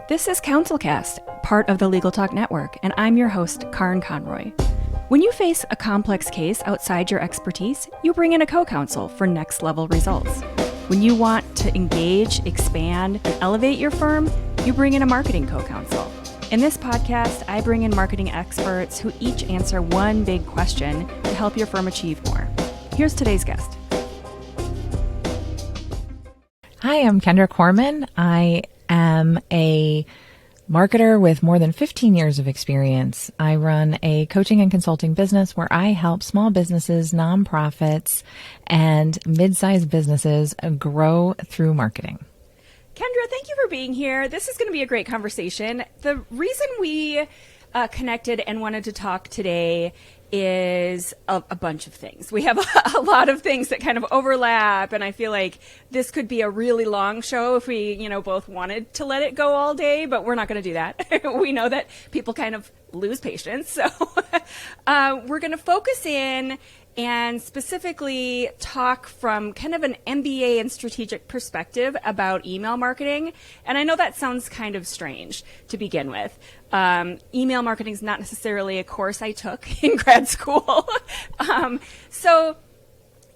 This is CounselCast, part of the Legal Talk Network, and I'm your host, Karen Conroy. When you face a complex case outside your expertise, you bring in a co-counsel for next-level results. When you want to engage, expand, and elevate your firm, you bring in a marketing co-counsel. In this podcast, I bring in marketing experts who each answer one big question to help your firm achieve more. Here's today's guest. Hi, I'm Kendra Corman. I am a marketer with more than 15 years of experience. I run a coaching and consulting business where I help small businesses, nonprofits, and mid-sized businesses grow through marketing. Kendra, thank you for being here. This is going to be a great conversation. The reason we connected and wanted to talk today is a bunch of things. We have a lot of things that kind of overlap, and I feel like this could be a really long show if we, both wanted to let it go all day, but we're not going to do that. We know that people kind of lose patience. So we're going to focus in and specifically talk from kind of an MBA and strategic perspective about email marketing. And I know that sounds kind of strange to begin with. Email marketing is not necessarily a course I took in grad school. So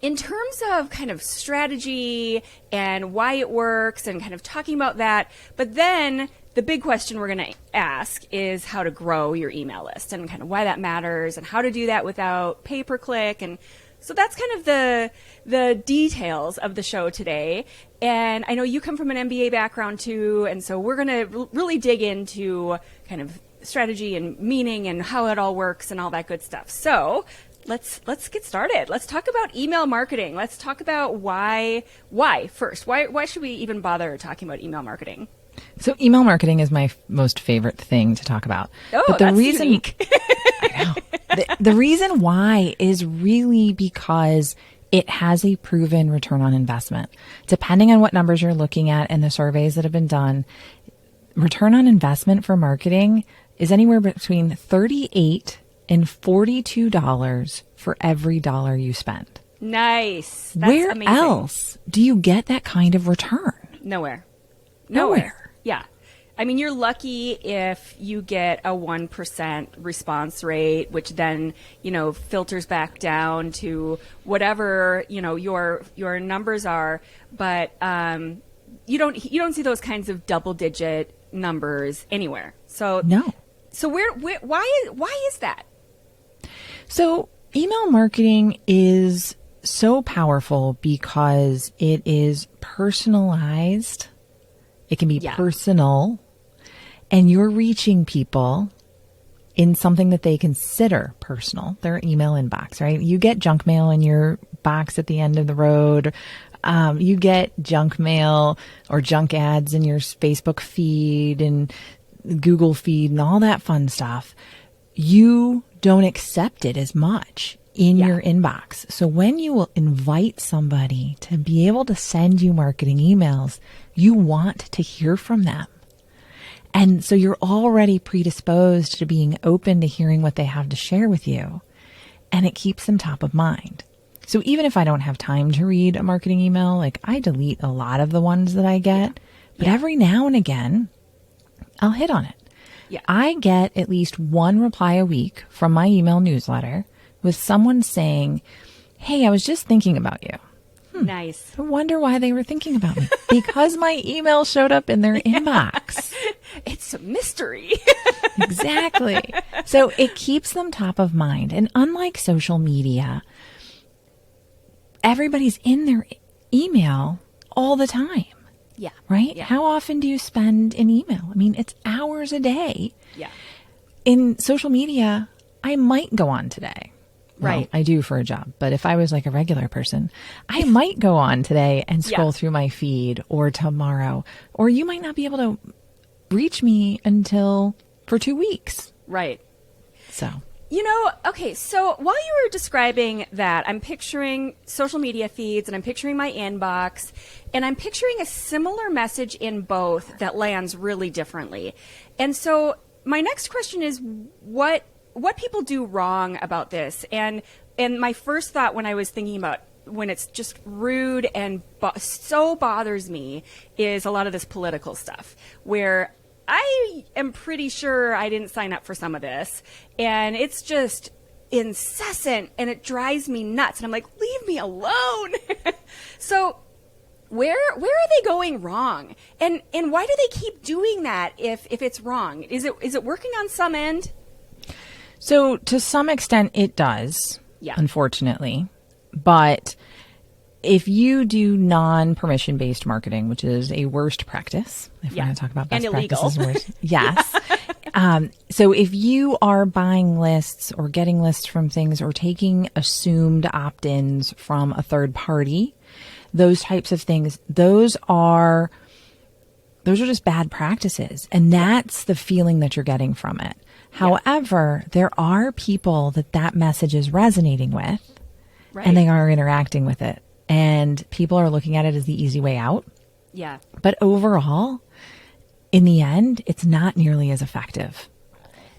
in terms of kind of strategy and why it works and kind of talking about that, but then the big question we're going to ask is how to grow your email list and kind of why that matters and how to do that without pay-per-click. And so that's kind of the details of the show today. And I know you come from an MBA background too, and so we're going to really dig into kind of strategy and meaning and how it all works and all that good stuff. So let's get started. Let's talk about email marketing. Let's talk about why first. Why should we even bother talking about email marketing? So email marketing is my most favorite thing to talk about. Oh, but the that's reason, unique. I know. The reason why is really because it has a proven return on investment. Depending on what numbers you're looking at and the surveys that have been done, return on investment for marketing is anywhere between $38 and $42 for every dollar you spend. Nice. That's Where amazing. else do you get that kind of return? Nowhere. Yeah. I mean, you're lucky if you get a 1% response rate, which then, filters back down to whatever, your numbers are. But you don't see those kinds of double digit numbers anywhere. So no. So why is that? So email marketing is so powerful because it is personalized. It can be personal, and you're reaching people in something that they consider personal, their email inbox, right? You get junk mail in your box at the end of the road. You get junk mail or junk ads in your Facebook feed and Google feed and all that fun stuff. You don't accept it as much in your inbox. So when you will invite somebody to be able to send you marketing emails, you want to hear from them. And so you're already predisposed to being open to hearing what they have to share with you. And it keeps them top of mind. So even if I don't have time to read a marketing email, like I delete a lot of the ones that I get, but every now and again, I'll hit on it. Yeah. I get at least one reply a week from my email newsletter with someone saying, hey, I was just thinking about you. Nice. I wonder why they were thinking about me. Because my email showed up in their inbox. It's a mystery. Exactly. So it keeps them top of mind. And unlike social media, everybody's in their email all the time. Yeah. Right? Yeah. How often do you spend in email? I mean, it's hours a day. Yeah. In social media, I might go on today. Right. Well, I do for a job. But if I was like a regular person, I might go on today and scroll through my feed, or tomorrow, or you might not be able to reach me until for 2 weeks. Right. So, okay. So while you were describing that, I'm picturing social media feeds and I'm picturing my inbox, and I'm picturing a similar message in both that lands really differently. And so my next question is what people do wrong about this. And my first thought when I was thinking about when it's just rude and so bothers me is a lot of this political stuff where I am pretty sure I didn't sign up for some of this, and it's just incessant, and it drives me nuts. And I'm like, leave me alone. So where are they going wrong? And why do they keep doing that if it's wrong? Is it working on some end? So to some extent it does, unfortunately. But if you do non-permission based marketing, which is a worst practice, if we're going to talk about best practices, worst, yes. So if you are buying lists or getting lists from things or taking assumed opt-ins from a third party, those types of things, those are just bad practices. And that's the feeling that you're getting from it. However, there are people that message is resonating with, and they are interacting with it. And people are looking at it as the easy way out. Yeah. But overall, in the end, it's not nearly as effective.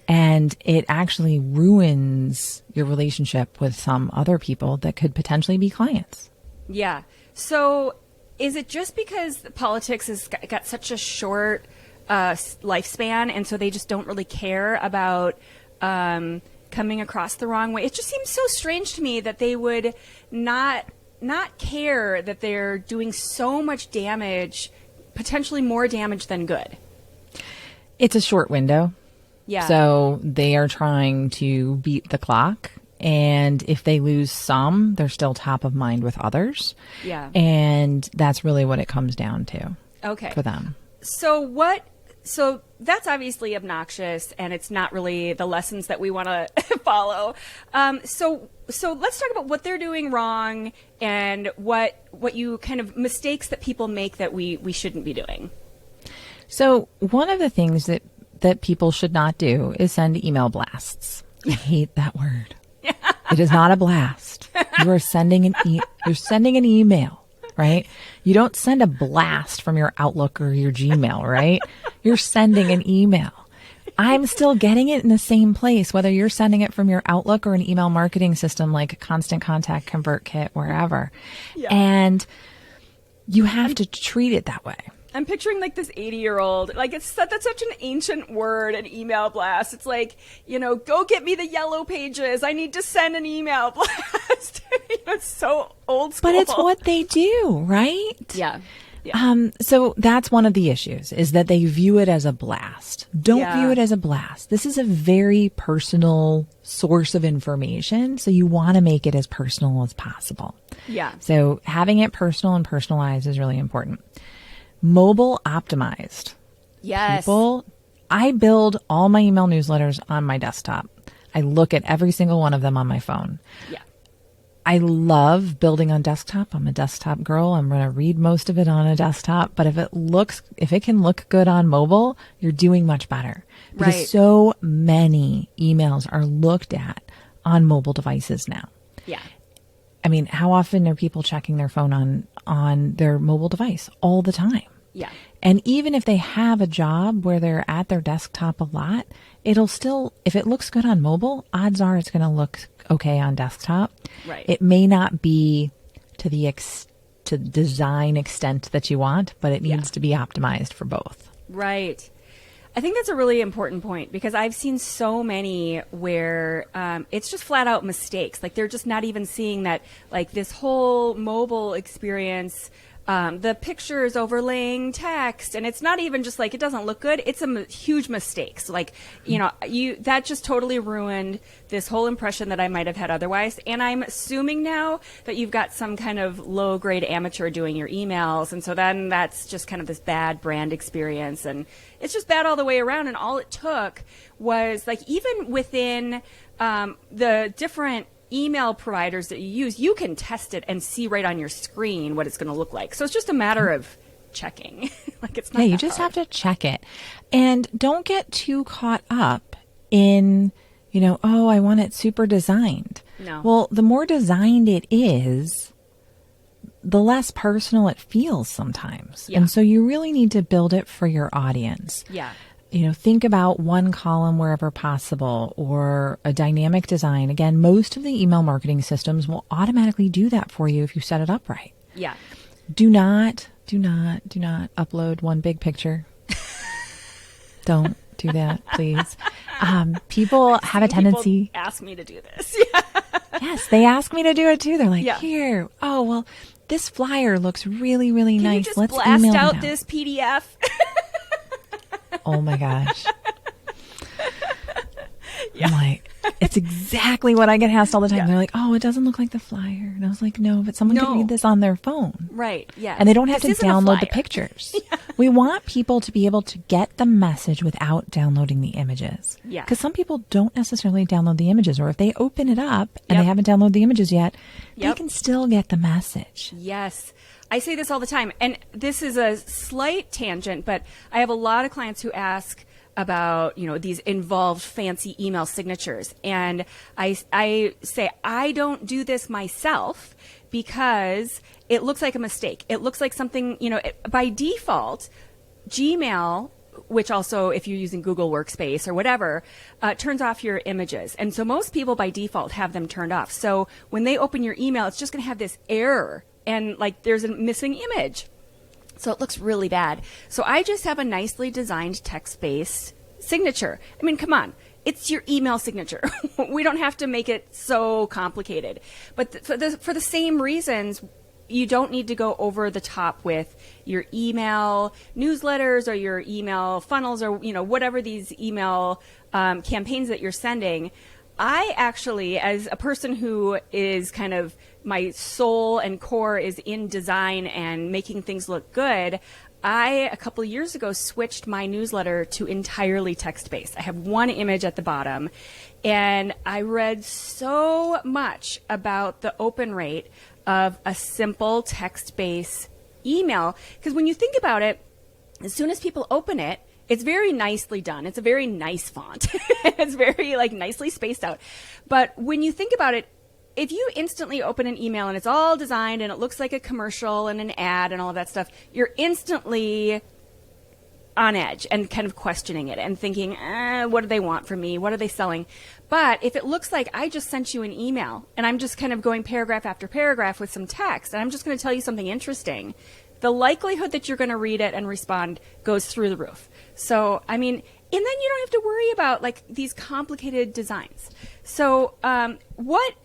And it actually ruins your relationship with some other people that could potentially be clients. Yeah. So is it just because politics has got such a short lifespan, and so they just don't really care about coming across the wrong way? It just seems so strange to me that they would not care that they're doing so much damage, potentially more damage than good. It's a short window. Yeah. So they are trying to beat the clock. And if they lose some, they're still top of mind with others. Yeah. And that's really what it comes down to. Okay. For them. So that's obviously obnoxious, and it's not really the lessons that we want to follow. So let's talk about what they're doing wrong and what you kind of mistakes that people make that we shouldn't be doing. So one of the things that people should not do is send email blasts. I hate that word. It is not a blast. You are sending you're sending an email, right? You don't send a blast from your Outlook or your Gmail, right? You're sending an email. I'm still getting it in the same place, whether you're sending it from your Outlook or an email marketing system like Constant Contact, ConvertKit, wherever. Yeah. And you have to treat it that way. I'm picturing like this 80-year-old, like that's such an ancient word, an email blast. It's like, go get me the yellow pages. I need to send an email blast. It's so old school. But it's what they do, right? Yeah. So that's one of the issues, is that they view it as a blast. Don't view it as a blast. This is a very personal source of information, so you want to make it as personal as possible. Yeah. So having it personal and personalized is really important. Mobile optimized. Yes. I build all my email newsletters on my desktop. I look at every single one of them on my phone. Yeah. I love building on desktop. I'm a desktop girl. I'm going to read most of it on a desktop. But if it can look good on mobile, you're doing much better. Because so many emails are looked at on mobile devices now. Yeah. I mean, how often are people checking their phone on their mobile device? All the time. Yeah. And even if they have a job where they're at their desktop a lot, it'll still, if it looks good on mobile, odds are it's going to look okay on desktop. Right. It may not be to the design extent that you want, but it needs to be optimized for both. Right. I think that's a really important point, because I've seen so many where it's just flat out mistakes. Like they're just not even seeing that, like this whole mobile experience, the picture is overlaying text, and it's not even just like it doesn't look good. It's a huge mistake. So like, that just totally ruined this whole impression that I might have had otherwise. And I'm assuming now that you've got some kind of low grade amateur doing your emails. And so then that's just kind of this bad brand experience. And it's just bad all the way around. And all it took was like, even within the different email providers that you use, you can test it and see right on your screen what it's going to look like. So it's just a matter of checking. Like it's not. Yeah, you just have to check it, and don't get too caught up in, oh, I want it super designed. No. Well, the more designed it is, the less personal it feels sometimes. Yeah. And so you really need to build it for your audience. Yeah. Think about one column wherever possible, or a dynamic design. Again, most of the email marketing systems will automatically do that for you if you set it up right. Yeah. Do not upload one big picture. Don't do that, please. People have a tendency. People ask me to do this. Yes, they ask me to do it too. They're like, Yeah. here, oh, well, this flyer looks really, really Can nice. you just Let's blast email out it this PDF? Oh my gosh. I'm like, it's exactly what I get asked all the time. Yeah. They're like, oh, it doesn't look like the flyer. And I was like, no, but someone No. can read this on their phone. Right. Yeah. And they don't have This to isn't a download the flyer. pictures. We want people to be able to get the message without downloading the images. Yeah. Because some people don't necessarily download the images, or if they open it up and Yep. they haven't downloaded the images yet, they Yep. can still get the message. Yes. I say this all the time, and this is a slight tangent, but I have a lot of clients who ask about, these involved fancy email signatures. And I say, I don't do this myself because it looks like a mistake. It looks like something, by default, Gmail, which also, if you're using Google Workspace or whatever, turns off your images. And so most people by default have them turned off. So when they open your email, it's just going to have this error and like there's a missing image. So it looks really bad. So I just have a nicely designed text-based signature. I mean, come on. It's your email signature. We don't have to make it so complicated. But for the same reasons, you don't need to go over the top with your email newsletters or your email funnels or, whatever these email campaigns that you're sending. I actually, as a person who is kind of my soul and core is in design and making things look good, I, a couple of years ago, switched my newsletter to entirely text-based. I have one image at the bottom, and I read so much about the open rate of a simple text-based email. Because when you think about it, as soon as people open it, it's very nicely done. It's a very nice font. It's very nicely spaced out. But when you think about it, if you instantly open an email and it's all designed and it looks like a commercial and an ad and all of that stuff, you're instantly on edge and kind of questioning it and thinking, what do they want from me? What are they selling? But if it looks like I just sent you an email and I'm just kind of going paragraph after paragraph with some text and I'm just going to tell you something interesting, the likelihood that you're going to read it and respond goes through the roof. So, I mean, and then you don't have to worry about these complicated designs. So,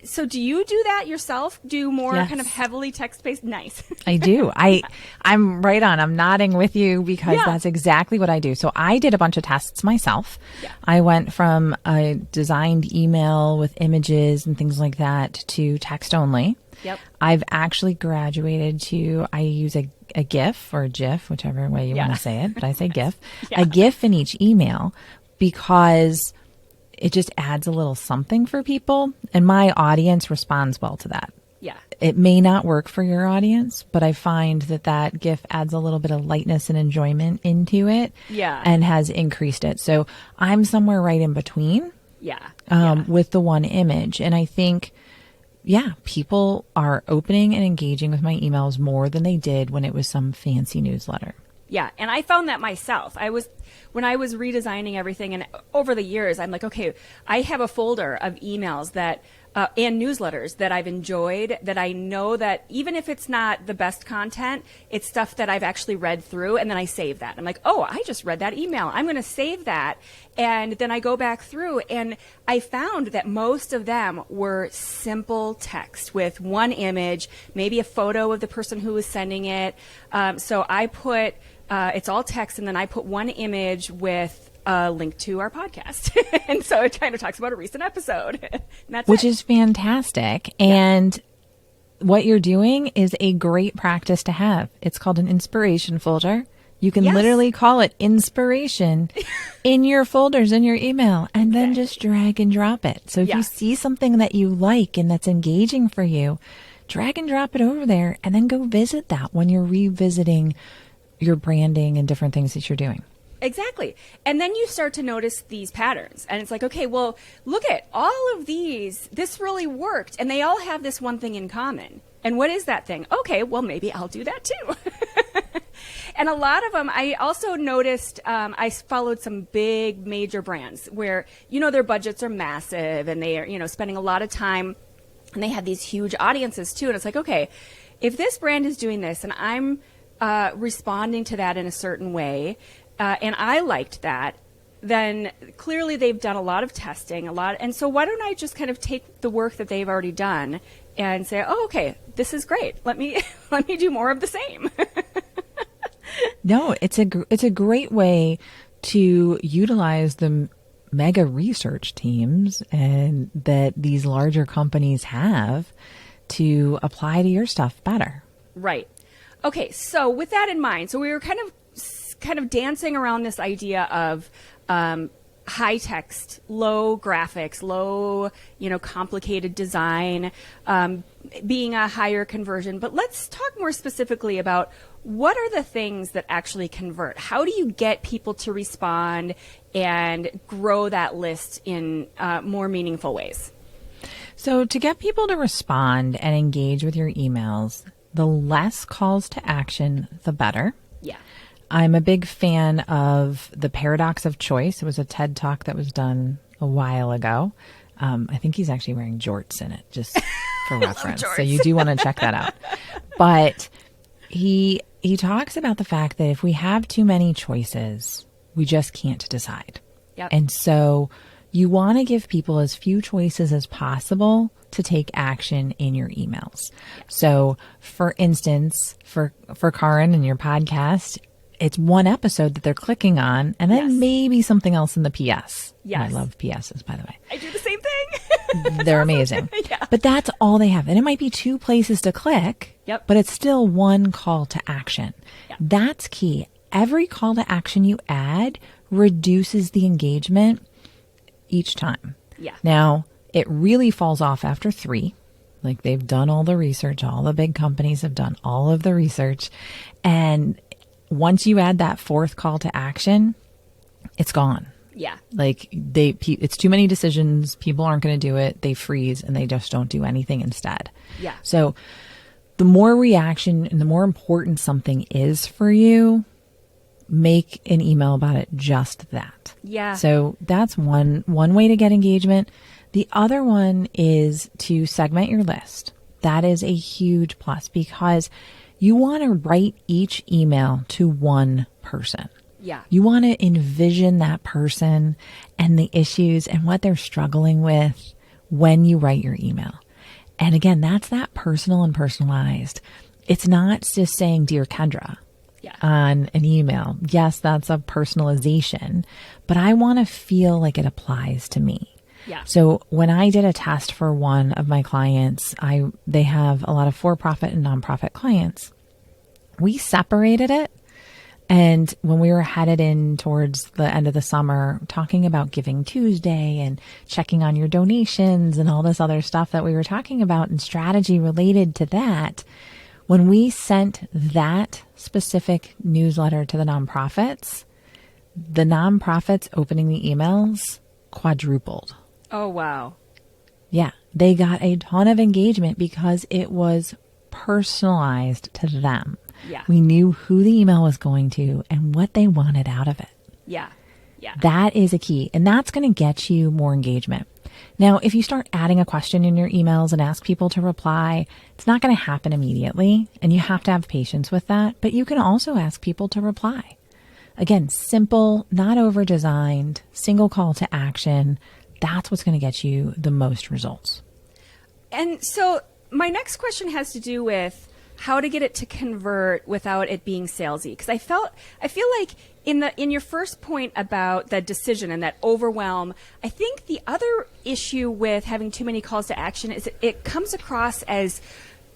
so do you do that yourself? Do more Yes. kind of heavily text-based? Nice. I do. I'm right on. I'm nodding with you because Yeah. that's exactly what I do. So I did a bunch of tests myself. Yeah. I went from a designed email with images and things like that to text only. Yep. I've actually graduated to, I use a GIF or a GIF, whichever way you Yeah. want to say it, but I say GIF, Yeah. a GIF in each email because it just adds a little something for people. And my audience responds well to that. Yeah. It may not work for your audience, but I find that GIF adds a little bit of lightness and enjoyment into it. Yeah. And has increased it. So I'm somewhere right in between Yeah. with the one image. And I think, people are opening and engaging with my emails more than they did when it was some fancy newsletter. Yeah, and I found that myself. When I was redesigning everything, and over the years, I'm like, okay, I have a folder of emails that and newsletters that I've enjoyed, that I know that even if it's not the best content, it's stuff that I've actually read through, and then I save that. I'm like, oh, I just read that email. I'm going to save that, and then I go back through, and I found that most of them were simple text with one image, maybe a photo of the person who was sending it. So I put it's all text, and then I put one image with a link to our podcast. And so it kind of talks about a recent episode. And that's Which it. is fantastic. And what you're doing is a great practice to have. It's called an inspiration folder. You can Yes. literally call it inspiration in your folders in your email and then just drag and drop it. So if Yeah. you see something that you like and that's engaging for you, drag and drop it over there and then go visit that when you're revisiting your branding and different things that you're doing. Exactly. And then you start to notice these patterns. And it's like, okay, well, look at all of these. This really worked. And they all have this one thing in common. And what is that thing? Okay, well, maybe I'll do that too. And a lot of them, I also noticed, I followed some big major brands where, their budgets are massive and they are, spending a lot of time, and they have these huge audiences too. And it's like, okay, if this brand is doing this and I'm responding to that in a certain way, and I liked that, then clearly they've done a lot of testing, and so why don't I just kind of take the work that they've already done and say, oh, okay, this is great. Let me do more of the same. No, it's a great way to utilize the mega research teams and that these larger companies have to apply to your stuff better. Right. Okay. So with that in mind, so we were kind of dancing around this idea of high text, low graphics, low, complicated design, being a higher conversion. But let's talk more specifically about what are the things that actually convert? How do you get people to respond and grow that list in more meaningful ways? So to get people to respond and engage with your emails, the less calls to action, the better. Yeah. I'm a big fan of the paradox of choice. It was a TED Talk that was done a while ago. I think he's actually wearing jorts in it, just for reference. So you do want to check that out. But he talks about the fact that if we have too many choices, we just can't decide. Yep. And so you want to give people as few choices as possible to take action in your emails. So for instance, for Karin and your podcast, it's one episode that they're clicking on and then maybe something else in the PS. Yes. I love PSs, by the way. I do the same thing. They're amazing. Yeah. But that's all they have. And it might be 2 places to click, but it's still one call to action. Yep. That's key. Every call to action you add reduces the engagement each time. Yeah. Now, it really falls off after 3. Like they've done all the research. All the big companies have done all of the research. And once you add that 4th call to action, it's gone. Yeah. Like it's too many decisions. People aren't going to do it. They freeze and they just don't do anything instead. Yeah. So the more reaction and the more important something is for you, make an email about it, just that. Yeah. So that's one way to get engagement. The other one is to segment your list. That is a huge plus because you want to write each email to one person. Yeah. You want to envision that person and the issues and what they're struggling with when you write your email. And again, that's that personal and personalized. It's not just saying, Dear Kendra, on an email. Yes, that's a personalization, but I want to feel like it applies to me. Yeah. So when I did a test for one of my clients, they have a lot of for-profit and nonprofit clients. We separated it. And when we were headed in towards the end of the summer, talking about Giving Tuesday and checking on your donations and all this other stuff that we were talking about and strategy related to that, when we sent that specific newsletter to the nonprofits opening the emails quadrupled. Oh, wow. Yeah. They got a ton of engagement because it was personalized to them. Yeah. We knew who the email was going to and what they wanted out of it. Yeah. Yeah. That is a key. And that's going to get you more engagement. Now, if you start adding a question in your emails and ask people to reply, it's not going to happen immediately. And you have to have patience with that. But you can also ask people to reply. Again, simple, not over-designed, single call to action. That's what's going to get you the most results. And so my next question has to do with how to get it to convert without it being salesy. Because I feel like in your first point about that decision and that overwhelm, I think the other issue with having too many calls to action is it comes across as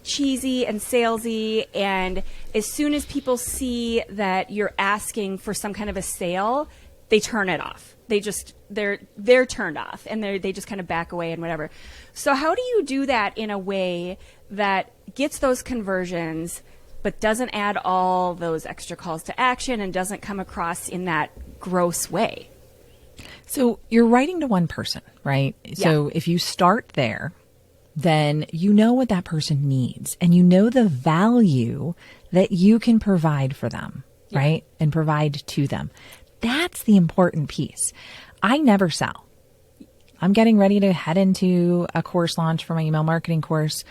cheesy and salesy, and as soon as people see that you're asking for some kind of a sale, they turn it off. They're turned off and they just kind of back away and whatever. So how do you do that in a way that gets those conversions but doesn't add all those extra calls to action and doesn't come across in that gross way? So you're writing to one person, right? Yeah. So if you start there, then you know what that person needs and you know the value that you can provide for them, right? And provide to them. That's the important piece. I never sell. I'm getting ready to head into a course launch for my email marketing course,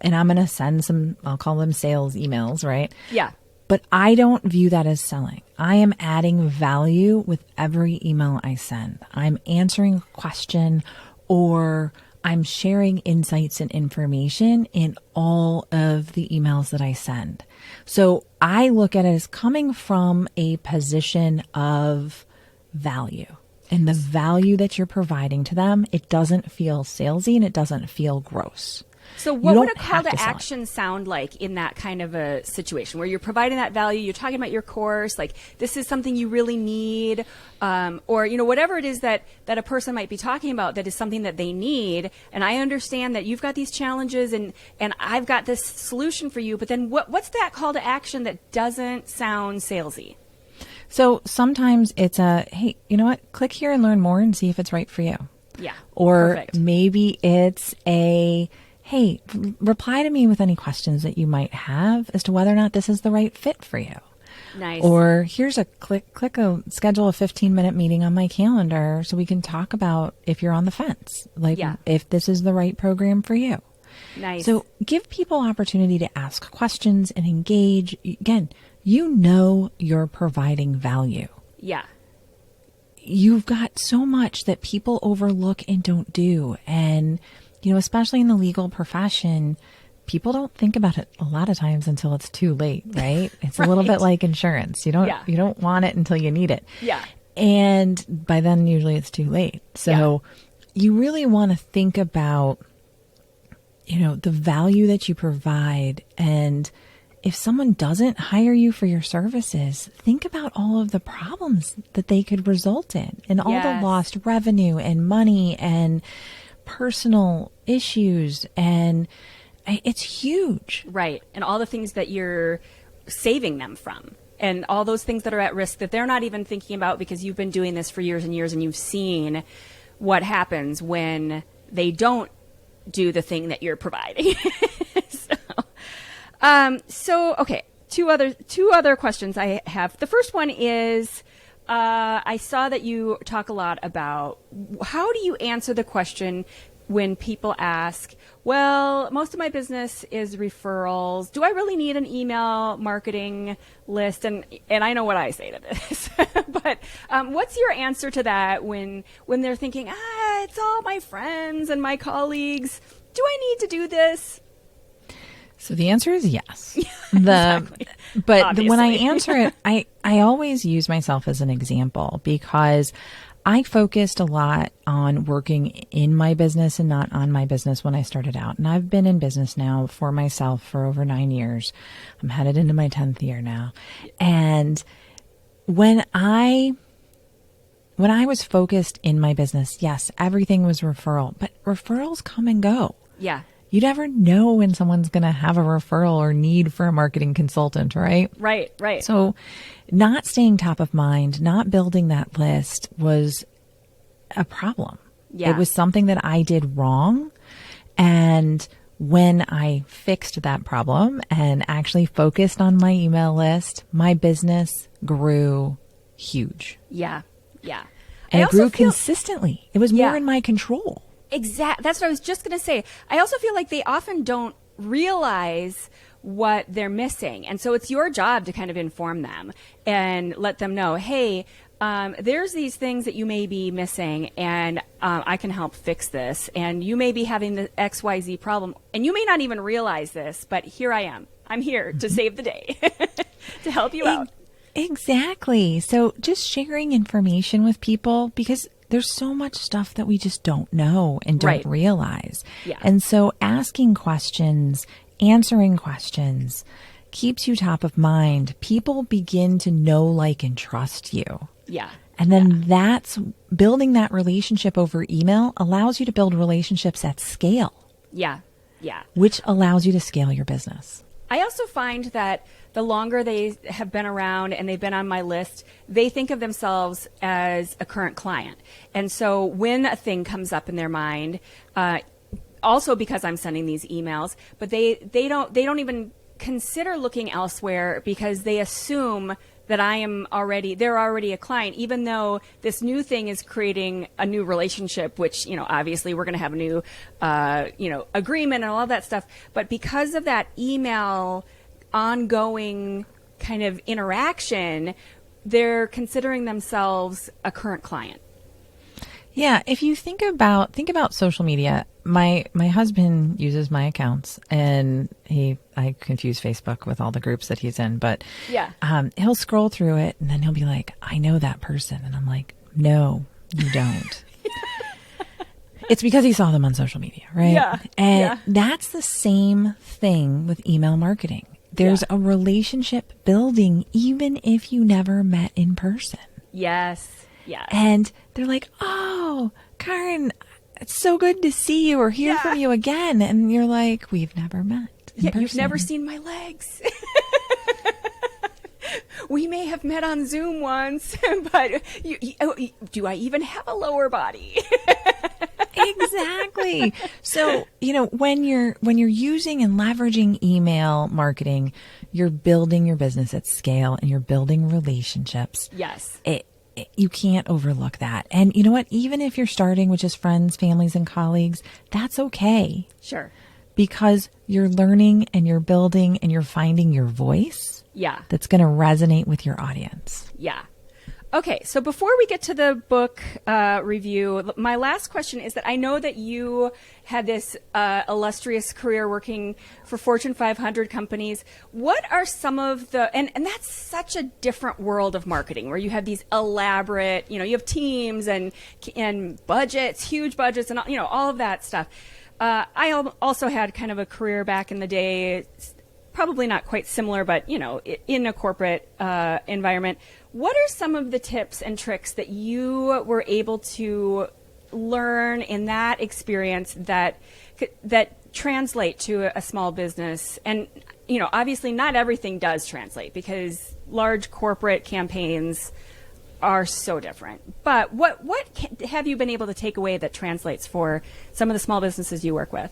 and I'm going to send some, I'll call them sales emails, right? Yeah. But I don't view that as selling. I am adding value with every email I send. I'm answering a question, or I'm sharing insights and information in all of the emails that I send. So I look at it as coming from a position of value. And the value that you're providing to them, it doesn't feel salesy and it doesn't feel gross. So what would a call to action sound like in that kind of a situation where you're providing that value, you're talking about your course, like this is something you really need, or, whatever it is that a person might be talking about that is something that they need. And I understand that you've got these challenges and I've got this solution for you. But then what's that call to action that doesn't sound salesy? So sometimes it's hey, you know what? Click here and learn more and see if it's right for you. Yeah. Or perfect. Maybe it's hey, reply to me with any questions that you might have as to whether or not this is the right fit for you. Nice. Or here's a schedule a 15-minute meeting on my calendar so we can talk about if you're on the fence, if this is the right program for you. Nice. So give people opportunity to ask questions and engage. Again, you're providing value. Yeah. You've got so much that people overlook and don't do. And especially in the legal profession, people don't think about it a lot of times until it's too late, right? It's right. a little bit like insurance. You don't want it until you need it. Yeah. And by then usually it's too late. So you really want to think about, the value that you provide. And if someone doesn't hire you for your services, think about all of the problems that they could result in and all the lost revenue and money and personal issues, and it's huge. Right. And all the things that you're saving them from, and all those things that are at risk that they're not even thinking about because you've been doing this for years and years and you've seen what happens when they don't do the thing that you're providing. So okay, two other questions I have. The first one is, I saw that you talk a lot about how do you answer the question when people ask, well, most of my business is referrals. Do I really need an email marketing list? And I know what I say to this, but what's your answer to that when they're thinking, it's all my friends and my colleagues. Do I need to do this? So the answer is yes. Exactly. But when I answer it, I always use myself as an example because I focused a lot on working in my business and not on my business when I started out. And I've been in business now for myself for over 9 years. I'm headed into my 10th year now. And when I was focused in my business, yes, everything was referral, but referrals come and go. Yeah. You never know when someone's going to have a referral or need for a marketing consultant, right? Right. So not staying top of mind, not building that list was a problem. Yeah. It was something that I did wrong. And when I fixed that problem and actually focused on my email list, my business grew huge. Yeah. And it grew consistently. It was more in my control. Exactly. That's what I was just going to say. I also feel like they often don't realize what they're missing. And so it's your job to kind of inform them and let them know, hey, there's these things that you may be missing and I can help fix this. And you may be having the XYZ problem and you may not even realize this, but here I am. I'm here to save the day, to help you out. Exactly. So just sharing information with people because there's so much stuff that we just don't know and don't realize. Yeah. And so asking questions, answering questions keeps you top of mind. People begin to know, like, and trust you. Yeah. And then that's building that relationship over email allows you to build relationships at scale. Yeah. Which allows you to scale your business. I also find that the longer they have been around and they've been on my list, they think of themselves as a current client. And so when a thing comes up in their mind, also because I'm sending these emails, but they don't even consider looking elsewhere because they assume that they're already a client, even though this new thing is creating a new relationship, which, obviously we're going to have a new, agreement and all of that stuff. But because of that email ongoing kind of interaction, they're considering themselves a current client. Yeah, if you think about social media, my husband uses my accounts, and I confuse Facebook with all the groups that he's in, but yeah, he'll scroll through it and then he'll be like, I know that person, and I'm like, no, you don't. It's because he saw them on social media, right? Yeah. And that's the same thing with email marketing. There's a relationship building even if you never met in person. Yes. Yeah. And they're like, oh, Karen, it's so good to see you or hear from you again. And you're like, we've never met in person. You've never seen my legs. We may have met on Zoom once, but do I even have a lower body? Exactly. So, when you're using and leveraging email marketing, you're building your business at scale and you're building relationships. Yes. You can't overlook that. And you know what? Even if you're starting with just friends, families, and colleagues, that's okay. Sure. Because you're learning and you're building and you're finding your voice. Yeah. That's going to resonate with your audience. Yeah. Okay. So before we get to the book review, my last question is that I know that you had this illustrious career working for Fortune 500 companies. What are some of the, and that's such a different world of marketing where you have these elaborate, you have teams and budgets, huge budgets and, all of that stuff. I also had kind of a career back in the day, probably not quite similar, but, in a corporate environment. What are some of the tips and tricks that you were able to learn in that experience that translate to a small business? And, obviously not everything does translate because large corporate campaigns are so different. But what have you been able to take away that translates for some of the small businesses you work with?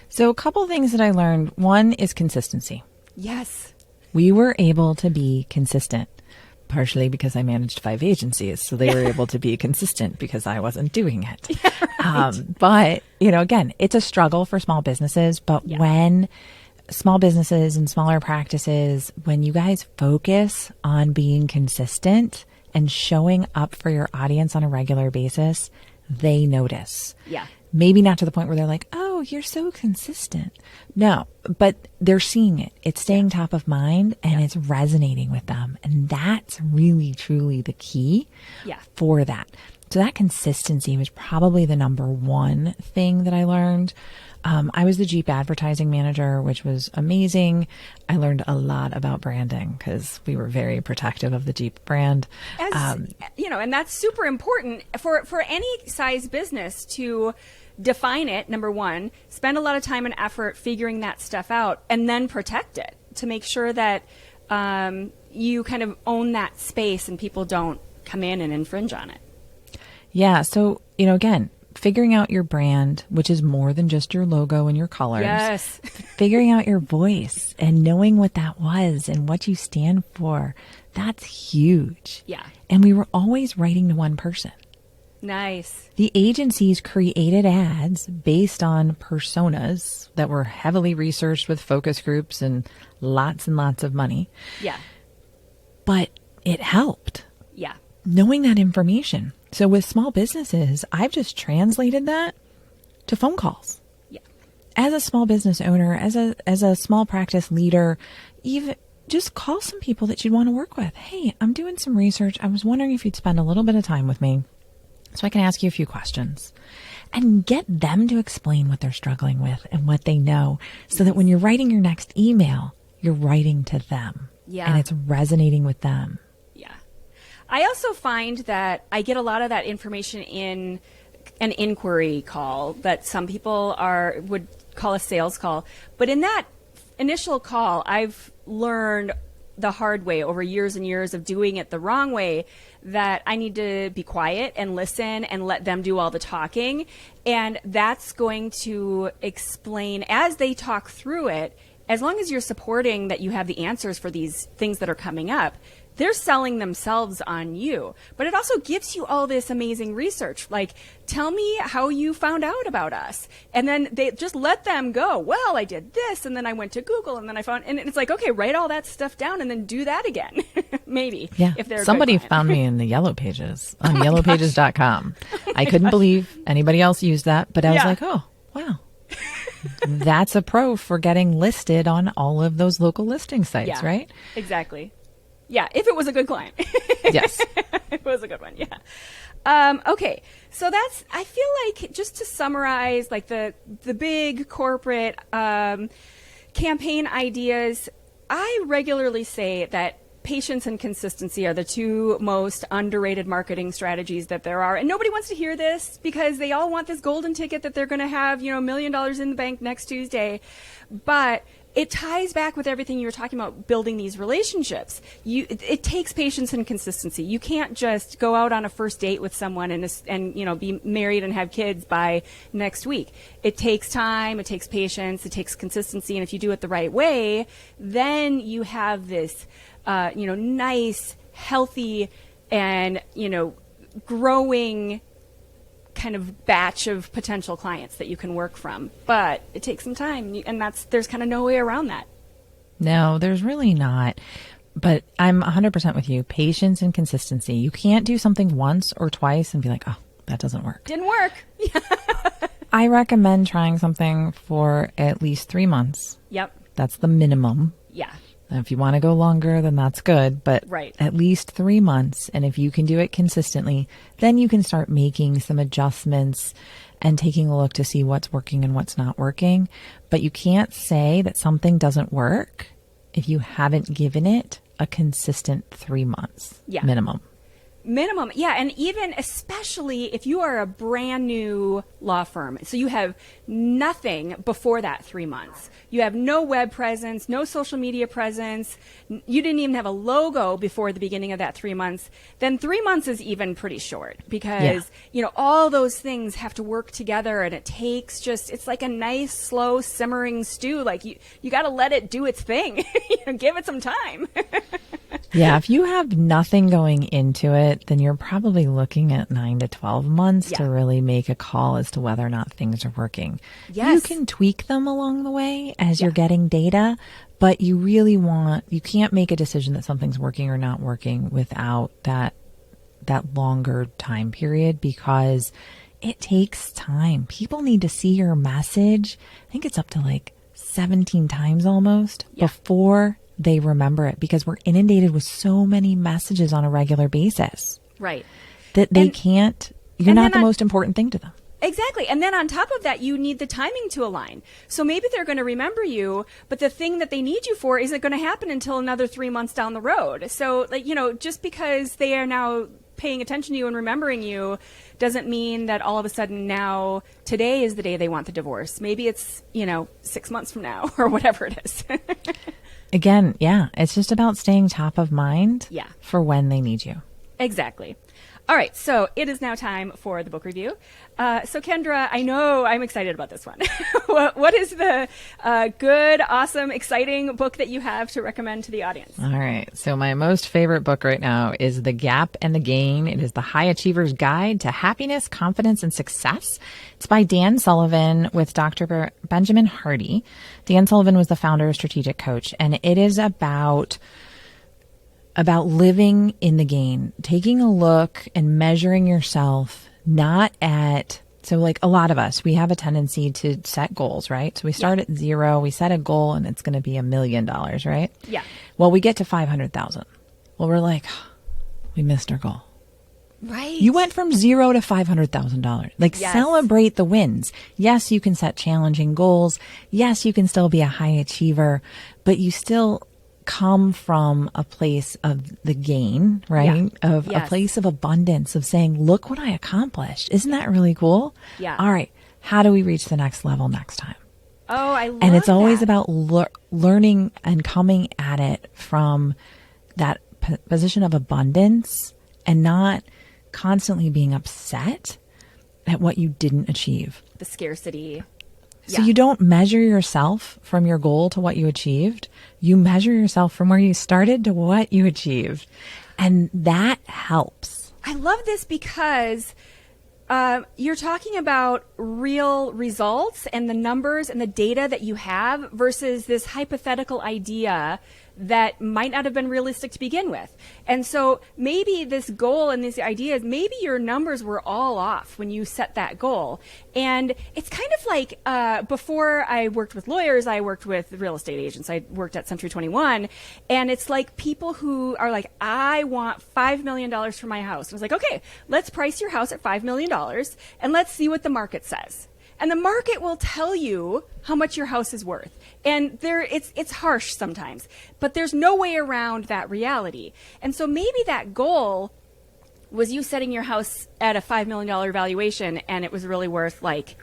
So a couple things that I learned. One is consistency. Yes. We were able to be consistent, partially because I managed 5 agencies. So they were able to be consistent because I wasn't doing it. Yeah, right. But, again, it's a struggle for small businesses. But when small businesses and smaller practices, when you guys focus on being consistent and showing up for your audience on a regular basis, they notice. Yeah. Maybe not to the point where they're like, oh, you're so consistent. No, but they're seeing it. It's staying top of mind and it's resonating with them. And that's really, truly the key for that. So that consistency was probably the number one thing that I learned. I was the Jeep advertising manager, which was amazing. I learned a lot about branding because we were very protective of the Jeep brand. And that's super important for any size business to define it, number one, spend a lot of time and effort figuring that stuff out, and then protect it to make sure that you kind of own that space and people don't come in and infringe on it. Yeah. So, again, figuring out your brand, which is more than just your logo and your colors. Yes. Figuring out your voice and knowing what that was and what you stand for. That's huge. Yeah. And we were always writing to one person. Nice. The agencies created ads based on personas that were heavily researched with focus groups and lots of money. Yeah. But it helped. Yeah. Knowing that information. So with small businesses, I've just translated that to phone calls. Yeah. As a small business owner, as a small practice leader, even just call some people that you'd want to work with. Hey, I'm doing some research. I was wondering if you'd spend a little bit of time with me so I can ask you a few questions and get them to explain what they're struggling with and what they know so that when you're writing your next email, you're writing to them. Yeah. And it's resonating with them. Yeah. I also find that I get a lot of that information in an inquiry call that some people would call a sales call. But in that initial call, I've learned the hard way over years and years of doing it the wrong way that I need to be quiet and listen and let them do all the talking. And that's going to explain as they talk through it, as long as you're supporting that you have the answers for these things that are coming up, they're selling themselves on you. But it also gives you all this amazing research. Like, tell me how you found out about us. And then they just let them go. Well, I did this, and then I went to Google, and then I found, and it's like, okay, write all that stuff down and then do that again. Maybe. Yeah. If they're Somebody found me in the Yellow Pages on yellowpages.com. I couldn't believe anybody else used that, but I was like, oh, wow. That's a pro for getting listed on all of those local listing sites, right? Exactly. Yeah, if it was a good client. Yes. It was a good one, yeah. Okay, so that's, I feel like, just to summarize, like the big corporate campaign ideas, I regularly say that patience and consistency are the two most underrated marketing strategies that there are. And nobody wants to hear this because they all want this golden ticket that they're going to have, $1 million in the bank next Tuesday. But it ties back with everything you were talking about, building these relationships. It takes patience and consistency. You can't just go out on a first date with someone and be married and have kids by next week. It takes time, it takes patience, it takes consistency, and if you do it the right way, then you have this nice, healthy, and growing kind of batch of potential clients that you can work from. But it takes some time, and there's kind of no way around that. No, there's really not. But I'm 100% with you. Patience and consistency. You can't do something once or twice and be like, oh, that doesn't work. Didn't work. I recommend trying something for at least 3 months. Yep. That's the minimum. Yeah. If you want to go longer, then that's good, but at least 3 months. And if you can do it consistently, then you can start making some adjustments and taking a look to see what's working and what's not working. But you can't say that something doesn't work if you haven't given it a consistent 3 months minimum. Minimum, yeah. And even especially if you are a brand new law firm, so you have nothing before that 3 months. You have no web presence, no social media presence. You didn't even have a logo before the beginning of that 3 months. Then 3 months is even pretty short because, all those things have to work together, and it takes it's like a nice, slow, simmering stew. Like you got to let it do its thing. Give it some time. Yeah, if you have nothing going into it, then you're probably looking at 9 to 12 months to really make a call as to whether or not things are working. Yes. You can tweak them along the way as you're getting data, but you can't make a decision that something's working or not working without that longer time period, because it takes time. People need to see your message. I think it's up to like 17 times almost before they remember it, because we're inundated with so many messages on a regular basis. Right. That you're not the most important thing to them. Exactly. And then on top of that, you need the timing to align. So maybe they're going to remember you, but the thing that they need you for isn't going to happen until another 3 months down the road. So, just because they are now paying attention to you and remembering you doesn't mean that all of a sudden now today is the day they want the divorce. Maybe it's, 6 months from now or whatever it is. Again, it's just about staying top of mind for when they need you. Exactly. All right, so it is now time for the book review. So Kendra, I know I'm excited about this one. What is the good, awesome, exciting book that you have to recommend to the audience? All right, so my most favorite book right now is The Gap and the Gain. It is the High Achiever's Guide to Happiness, Confidence, and Success. It's by Dan Sullivan with Dr. Benjamin Hardy. Dan Sullivan was the founder of Strategic Coach, and it is about living in the gain, taking a look and measuring yourself, so like a lot of us, we have a tendency to set goals, right? So we start at 0, we set a goal, and it's going to be $1 million, right? Yeah. Well, we get to 500,000. Well, we're like, we missed our goal. Right. You went from 0 to $500,000. Celebrate the wins. Yes, you can set challenging goals. Yes, you can still be a high achiever, but you still come from a place of the gain, right? A place of abundance, of saying, look what I accomplished. Isn't that really cool? Yeah. All right. How do we reach the next level next time? Oh, I love that. And it's always about learning and coming at it from that position of abundance and not constantly being upset at what you didn't achieve. The scarcity. So you don't measure yourself from your goal to what you achieved. You measure yourself from where you started to what you achieved. And that helps. I love this because you're talking about real results and the numbers and the data that you have versus this hypothetical idea that might not have been realistic to begin with. And so maybe this goal and these ideas, maybe your numbers were all off when you set that goal. And it's kind of like before I worked with lawyers, I worked with real estate agents. I worked at Century 21. And it's like people who are like, I want $5 million for my house. I was like, okay, let's price your house at $5 million and let's see what the market says. And the market will tell you how much your house is worth. And it's harsh sometimes, but there's no way around that reality. And so maybe that goal was you setting your house at a $5 million valuation and it was really worth like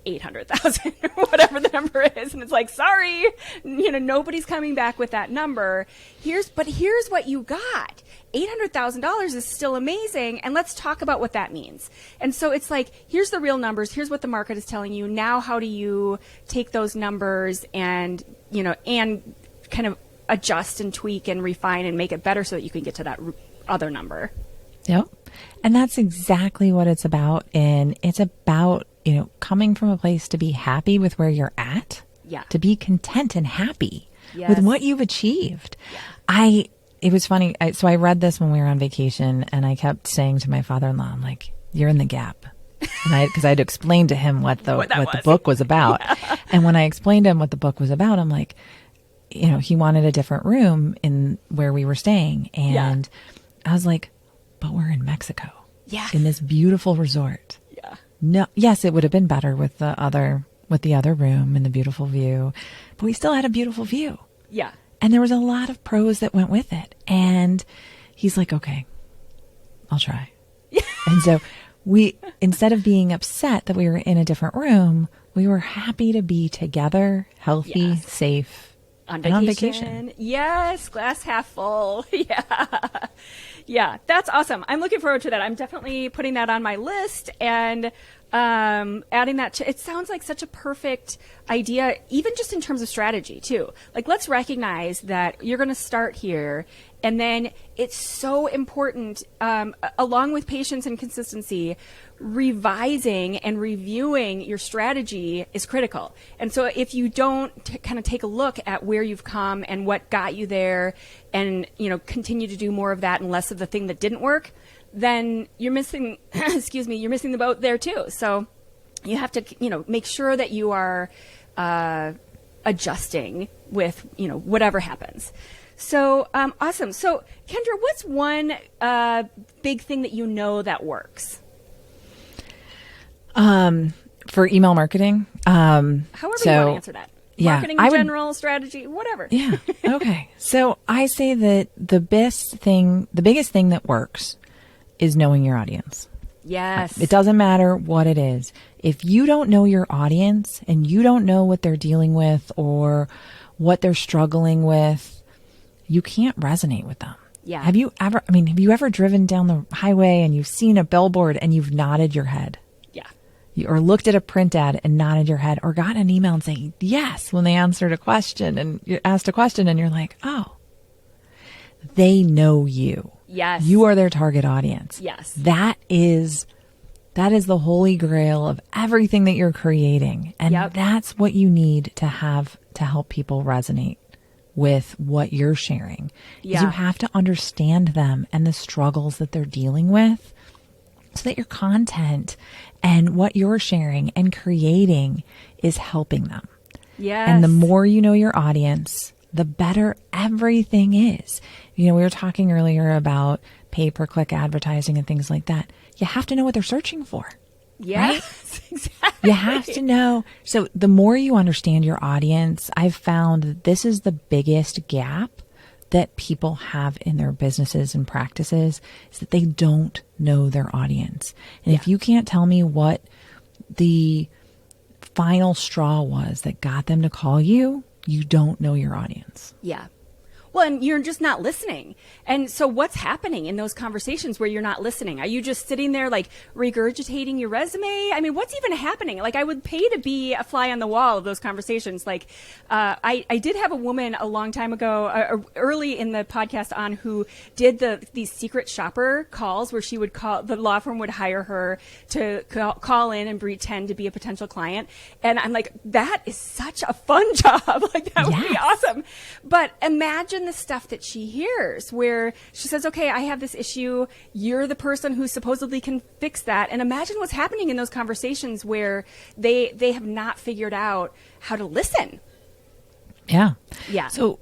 800,000 or whatever the number is. And it's like, sorry, nobody's coming back with that number. Here's what you got. $800,000 is still amazing. And let's talk about what that means. And so it's like, here's the real numbers. Here's what the market is telling you. Now, how do you take those numbers and kind of adjust and tweak and refine and make it better so that you can get to that other number? Yep. And that's exactly what it's about. And it's about, coming from a place to be happy with where you're at. Yeah. To be content and happy yes. with what you've achieved. Yeah. It was funny. So I read this when we were on vacation and I kept saying to my father-in-law, I'm like, you're in the gap. And because I'd explained to him what the book was about. Yeah. And when I explained to him what the book was about, I'm like, he wanted a different room in where we were staying. And I was like, but we're in Mexico. Yeah. In this beautiful resort. Yeah. No, yes, it would have been better with the other room and the beautiful view, but we still had a beautiful view. Yeah. And there was a lot of pros that went with it. And he's like, okay, I'll try. And so instead of being upset that we were in a different room, we were happy to be together, healthy, yes. safe, on vacation. Yes. Glass half full. Yeah. Yeah. That's awesome. I'm looking forward to that. I'm definitely putting that on my list and adding that to, it sounds like such a perfect idea, even just in terms of strategy too. Like, let's recognize that you're going to start here. And then it's so important, along with patience and consistency, revising and reviewing your strategy is critical. And so if you don't kind of take a look at where you've come and what got you there and, continue to do more of that and less of the thing that didn't work, then you're missing, you're missing the boat there too. So you have to, make sure that you are adjusting with, whatever happens. So, awesome. So, Kendra, what's one big thing that works? For email marketing? However you want to answer that. Marketing in general, strategy, whatever. Yeah. Okay. So I say that the biggest thing that works is knowing your audience. Yes. It doesn't matter what it is. If you don't know your audience and you don't know what they're dealing with or what they're struggling with, you can't resonate with them. Yeah. Have you ever driven down the highway and you've seen a billboard and you've nodded your head? Or looked at a print ad and nodded your head, or got an email and saying yes when they answered a question and you asked a question and you're like, oh, they know you. Yes. You are their target audience. Yes. That is the holy grail of everything that you're creating. And that's what you need to have to help people resonate with what you're sharing. Yeah. You have to understand them and the struggles that they're dealing with, so that your content and what you're sharing and creating is helping them. Yes. And the more you know your audience, the better everything is. We were talking earlier about pay-per-click advertising and things like that. You have to know what they're searching for. Yes, right? Exactly. You have to know. So the more you understand your audience, I've found that this is the biggest gap that people have in their businesses and practices, is that they don't know their audience. And if you can't tell me what the final straw was that got them to call you, you don't know your audience. Yeah. Well, and you're just not listening. And so what's happening in those conversations where you're not listening? Are you just sitting there like regurgitating your resume? I mean, what's even happening? Like, I would pay to be a fly on the wall of those conversations. Like, I did have a woman a long time ago, early in the podcast on, who did these secret shopper calls where she would call, the law firm would hire her to call in and pretend to be a potential client. And I'm like, that is such a fun job. Like, that would be awesome. But imagine the stuff that she hears where she says, okay, I have this issue. You're the person who supposedly can fix that. And imagine what's happening in those conversations where they have not figured out how to listen. Yeah. Yeah. So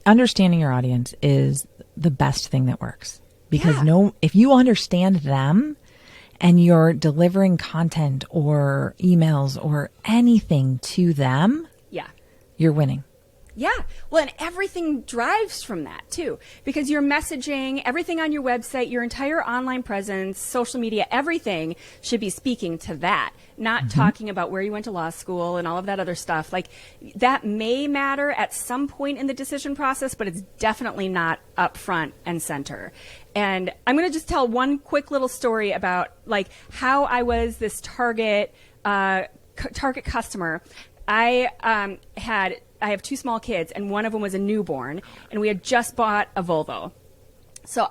understanding your audience is the best thing that works, because if you understand them and you're delivering content or emails or anything to them, you're winning. Yeah. Well, and everything drives from that too, because your messaging, everything on your website, your entire online presence, social media, everything should be speaking to that, not talking about where you went to law school and all of that other stuff. Like, that may matter at some point in the decision process, but it's definitely not up front and center. And I'm going to just tell one quick little story about like how I was this target customer. I have two small kids, and one of them was a newborn, and we had just bought a Volvo. So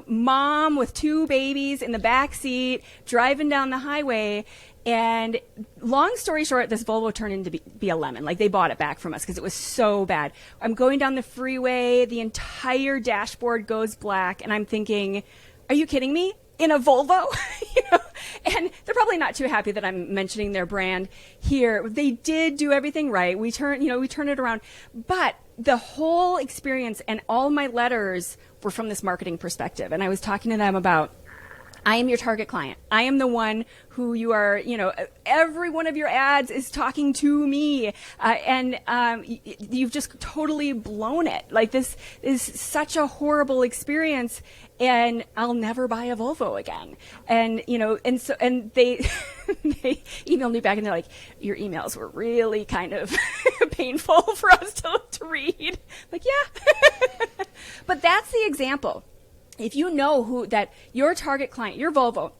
mom with two babies in the back seat, driving down the highway, and long story short, this Volvo turned into be a lemon. Like, they bought it back from us because it was so bad. I'm going down the freeway, the entire dashboard goes black, and I'm thinking, are you kidding me? In a Volvo? And they're probably not too happy that I'm mentioning their brand here. They did do everything right. We turned it around. But the whole experience and all my letters were from this marketing perspective. And I was talking to them about, I am your target client. I am the one who you are, every one of your ads is talking to me. And you've just totally blown it. Like, this is such a horrible experience, and I'll never buy a Volvo again. And, and they, they emailed me back, and they're like, your emails were really kind of painful for us to read. Like, yeah. But that's the example. If you know that your target client, your Volvo,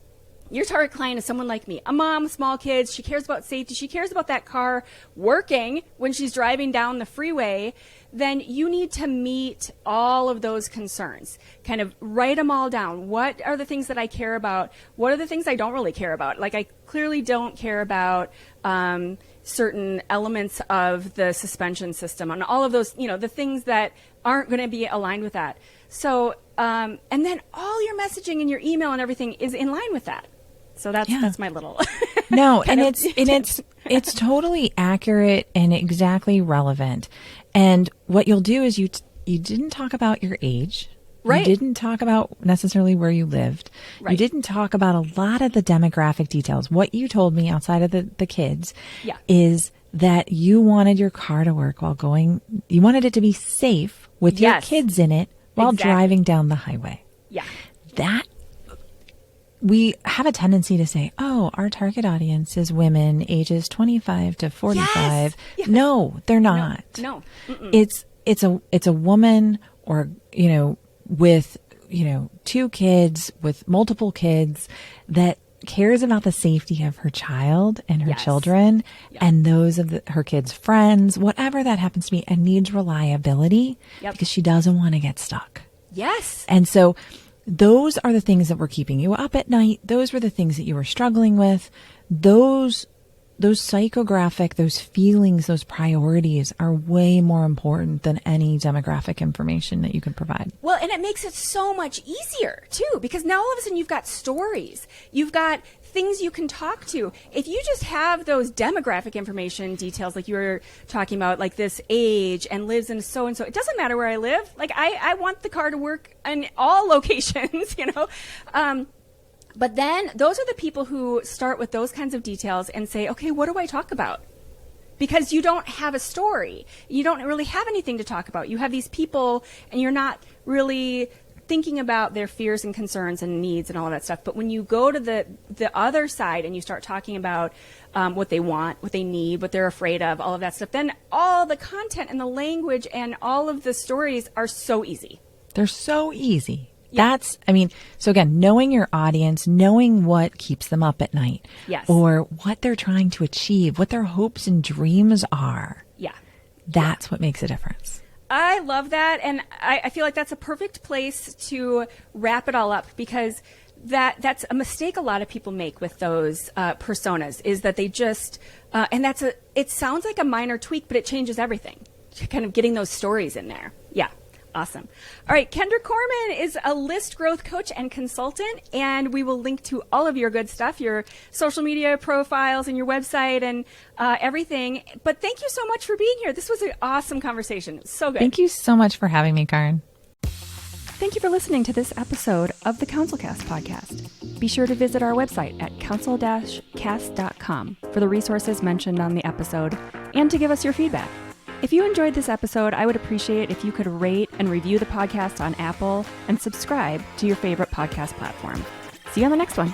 your target client is someone like me, a mom with small kids, she cares about safety, she cares about that car working when she's driving down the freeway, then you need to meet all of those concerns. Kind of write them all down. What are the things that I care about? What are the things I don't really care about? Like, I clearly don't care about certain elements of the suspension system and all of those, the things that aren't going to be aligned with that. So, and then all your messaging and your email and everything is in line with that. So that's my little. No, and it's totally accurate and exactly relevant. And what you'll do is you didn't talk about your age. Right. You didn't talk about necessarily where you lived. Right. You didn't talk about a lot of the demographic details. What you told me outside of the kids is that you wanted your car to work you wanted it to be safe with your kids in it while driving down the highway. Yeah. That, we have a tendency to say, oh, our target audience is women ages 25 to 45. Yes. No, they're not. No. It's a woman or, with, two kids, with multiple kids, that cares about the safety of her child and her children and those of her kids' friends, whatever that happens to be, and needs reliability because she doesn't want to get stuck. Yes. And so those are the things that were keeping you up at night. Those were the things that you were struggling with. Those psychographic, those feelings, those priorities are way more important than any demographic information that you can provide. Well, and it makes it so much easier too, because now all of a sudden you've got stories, you've got things you can talk to. If you just have those demographic information details, like you were talking about, like this age and lives in so and so, it doesn't matter where I live. Like, I want the car to work in all locations, But then those are the people who start with those kinds of details and say, okay, what do I talk about? Because you don't have a story. You don't really have anything to talk about. You have these people and you're not really thinking about their fears and concerns and needs and all of that stuff. But when you go to the other side and you start talking about what they want, what they need, what they're afraid of, all of that stuff, then all the content and the language and all of the stories are so easy. They're so easy. Yeah. So again, knowing your audience, knowing what keeps them up at night. Yes. Or what they're trying to achieve, what their hopes and dreams are. Yeah. That's what makes a difference. I love that. And I feel like that's a perfect place to wrap it all up, because that's a mistake a lot of people make with those personas, is that they just, it sounds like a minor tweak, but it changes everything. Kind of getting those stories in there. Yeah. Awesome. All right. Kendra Corman is a list growth coach and consultant, and we will link to all of your good stuff, your social media profiles and your website and everything. But thank you so much for being here. This was an awesome conversation. So good. Thank you so much for having me, Karen. Thank you for listening to this episode of the CounselCast podcast. Be sure to visit our website at counsel-cast.com for the resources mentioned on the episode and to give us your feedback. If you enjoyed this episode, I would appreciate if you could rate and review the podcast on Apple and subscribe to your favorite podcast platform. See you on the next one.